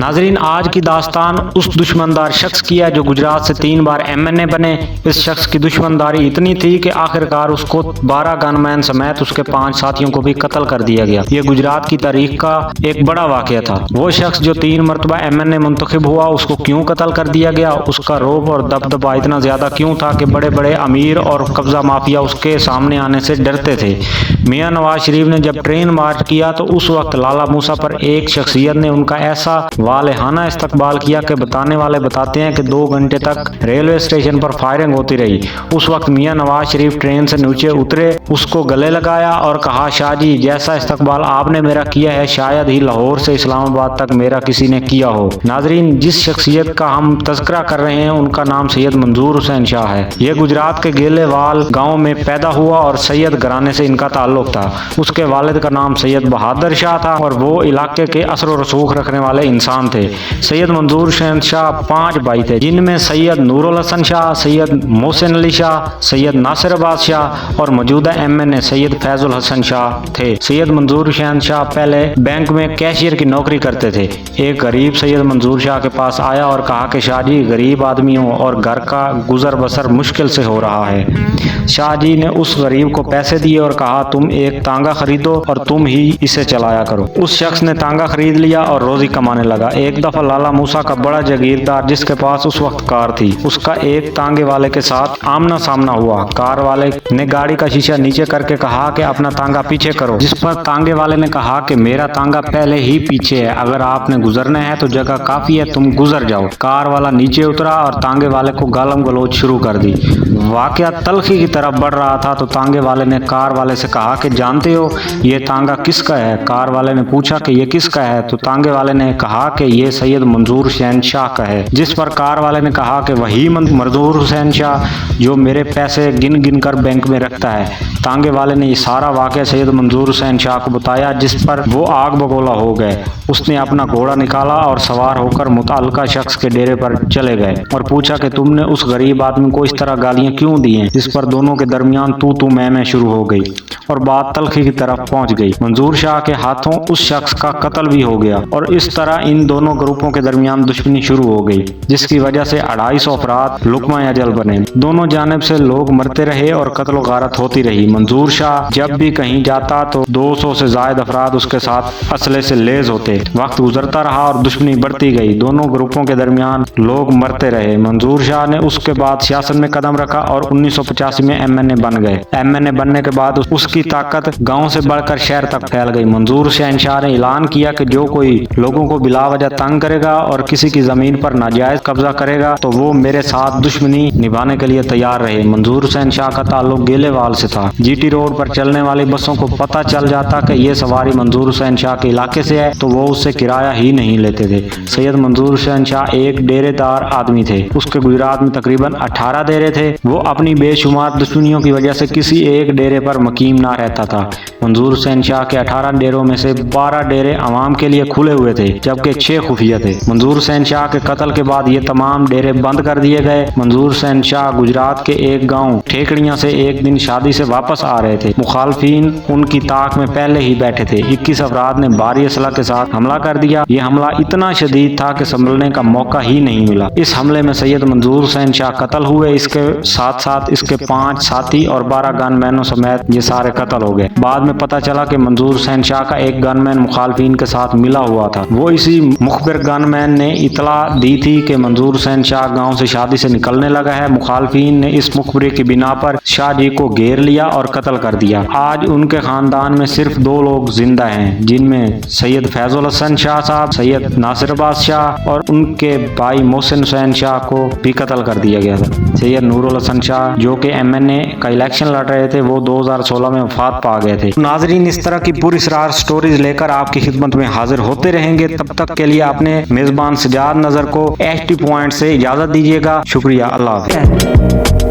नाजरीन, आज की दास्तान उस दुश्मनदार शख्स की है जो गुजरात से 3 बार MNA बने। इस शख्स की दुश्मनदारी इतनी थी कि आखिरकार उसको 12 गनमैन समेत उसके 5 साथियों को भी कत्ल कर दिया गया। ये गुजरात की तारीख का एक बड़ा वाकया था। वो शख्स जो 3 मरतबा MNA मुंतखब हुआ, उसको क्यों कत्ल कर दिया गया? उसका रौब और दबदबा इतना ज्यादा क्यों था कि बड़े बड़े अमीर और कब्जा माफिया उसके सामने आने से डरते थे? मियां नवाज शरीफ ने जब ट्रेन मार्च किया तो उस वक्त लाला मूसा पर एक शख्सियत ने उनका ऐसा वालेहाना इस्तकबाल किया कि बताने वाले बताते हैं कि 2 घंटे तक रेलवे स्टेशन पर फायरिंग होती रही। उस वक्त मियां नवाज शरीफ ट्रेन से नीचे उतरे, उसको गले लगाया और कहा, शाह जी, जैसा इस्तकबाल आपने मेरा किया है शायद ही लाहौर से इस्लामाबाद तक मेरा किसी ने किया हो। नाजरीन, जिस शख्सियत का हम तज़किरा कर रहे हैं उनका नाम सैयद मंजूर हुसैन शाह है। ये गुजरात के गेलेवाल गाँव में पैदा हुआ और सैयद घराने से इनका ताल्लुक था। उसके वालिद का नाम सैयद बहादुर शाह था और वो इलाके के असर और रसूख रखने वाले इंसान थे। सैयद मंजूर हुसैन शाह 5 भाई थे, जिनमें सैयद नूरुल हसन शाह, सैयद मोहसिन अली शाह, सैयद नासिर अब्बास शाह और मौजूदा MNA सैयद फैजुल हसन शाह थे। सैयद मंजूर हुसैन शाह पहले बैंक में कैशियर की नौकरी करते थे। एक गरीब सैयद मंजूर शाह के पास आया और कहा कि शाह जी, गरीब आदमी हूँ और घर का गुजर बसर मुश्किल से हो रहा है। शाह जी ने उस गरीब को पैसे दिए और कहा, तुम एक तांगा खरीदो और तुम ही इसे चलाया करो। उस शख्स ने तांगा खरीद लिया और रोजी कमाने लगा। एक दफा लाला मूसा का बड़ा जागीरदार, जिसके पास उस वक्त कार थी, उसका एक तांगे वाले के साथ आमना सामना हुआ। कार वाले ने गाड़ी का शीशा नीचे करके कहा कि अपना तांगा पीछे करो, जिस पर तांगे वाले ने कहा कि मेरा तांगा पहले ही पीछे है, अगर आपने गुजरना है तो जगह काफी है, तुम गुजर जाओ। कार वाला नीचे उतरा और तांगे वाले को गालम गलोच शुरू कर दी। वाकया तलखी की तरफ बढ़ रहा था तो तांगे वाले ने कार वाले से कहा कि जानते हो ये तांगा किसका है? कार वाले ने पूछा कि ये किसका है? तो तांगे वाले ने कहा कि ये सैयद मंजूर हुसैन शाह का है। जिस पर कार वाले ने कहा कि वही मंजूर हुसैन शाह जो मेरे पैसे गिन गिन कर बैंक में रखता है। तांगे वाले ने ये सारा वाकया सैयद मंजूर हुसैन शाह को बताया, जिस पर वो आग बगोला हो गए। उसने अपना घोड़ा निकाला और सवार होकर मुतअल्लिका शख्स के डेरे पर चले गए और पूछा कि तुमने उस गरीब आदमी को इस तरह गालियां क्यों दी हैं? जिस पर दोनों के दरमियान तू मैं शुरू हो गई और बात तलखी की तरफ पहुंच गई। मंजूर शाह के हाथों उस शख्स का कत्ल भी हो गया और इस तरह इन दोनों ग्रुपों के दरमियान दुश्मनी शुरू हो गई, जिसकी वजह से 250 अफराद लुकमा अजल बने। दोनों जानिब से लोग मरते रहे और कत्ल गारत होती रही। मंजूर शाह जब भी कहीं जाता तो 200 से ज्यादा अफराद उसके साथ असले से लेज होते। वक्त गुजरता रहा और दुश्मनी बढ़ती गई। दोनों ग्रुपों के दरमियान लोग मरते रहे। मंजूर शाह ने उसके बाद सियासत में कदम रखा और 1985 में MNA बन गए। MNA बनने के बाद उसकी ताकत गांव से बढ़कर शहर तक फैल गई। मंजूर हुसैन शाह ने ऐलान किया कि जो कोई लोगों को बिला वजह तंग करेगा और किसी की जमीन पर नाजायज कब्जा करेगा तो वो मेरे साथ दुश्मनी निभाने के लिए तैयार रहे। मंजूर हुसैन शाह का ताल्लुक गेलेवाल से था। GT रोड पर चलने वाली बसों को पता चल जाता कि ये सवारी मंजूर हुसैन शाह के इलाके से है तो वो उससे किराया ही नहीं लेते थे। सैयद मंजूर हुसैन शाह एक डेरेदार आदमी थे। उसके गुजरात में तकरीबन 18 डेरे थे। वो अपनी बेशुमार दुश्मनियों की वजह से किसी एक डेरे पर मकीम ना रहता था। मंजूर हुसैन शाह के 18 डेरों में से 12 डेरे आवाम के लिए खुले हुए थे, जबकि 6 खुफिया थे। मंजूर हुसैन शाह के कत्ल के बाद ये तमाम डेरे बंद कर दिए गए। मंजूर हुसैन शाह गुजरात के एक गांव ठेकड़ियां से एक दिन शादी से वापस आ रहे थे। मुखालफिन उनकी ताक में पहले ही बैठे थे। 21 अफराद ने भारी असला के साथ हमला कर दिया। ये हमला इतना शदीद था कि संभलने का मौका ही नहीं मिला। इस हमले में सैयद मंजूर हुसैन शाह कत्ल हुए। इसके साथ साथ इसके 5 साथी और 12 गनमैनों समेत ये सारे कत्ल हो गए। बाद में पता चला कि मंजूर हुसैन शाह का एक गनमैन मुखालफिन के साथ मिला हुआ था। वो इसी मुखबिर गनमैन ने इतला दी थी कि मंजूर हुसैन शाह गांव से शादी से निकलने लगा है। मुखालफिन ने इस मुखबरी की बिना पर शाह जी को घेर लिया और कत्ल कर दिया। आज उनके खानदान में सिर्फ 2 लोग जिंदा हैं, जिनमें सैयद फैजुल हसन शाह साहब, सैयद नासिर अब्बास शाह और उनके भाई मोहसिन हुसैन शाह को भी कत्ल कर दिया गया था। सैयद नूरुल हसन शाह जो कि MNA का इलेक्शन लड़ रहे थे, वो 2016 में वफात पा गए थे। नाजरीन, इस तरह की पुरअसरार स्टोरीज लेकर आपकी खिदमत में हाजिर होते रहेंगे। तब तक के लिए अपने मेजबान सजाद नजर को HT पॉइंट से इजाजत दीजिएगा। शुक्रिया। अल्लाह हाफ़िज़।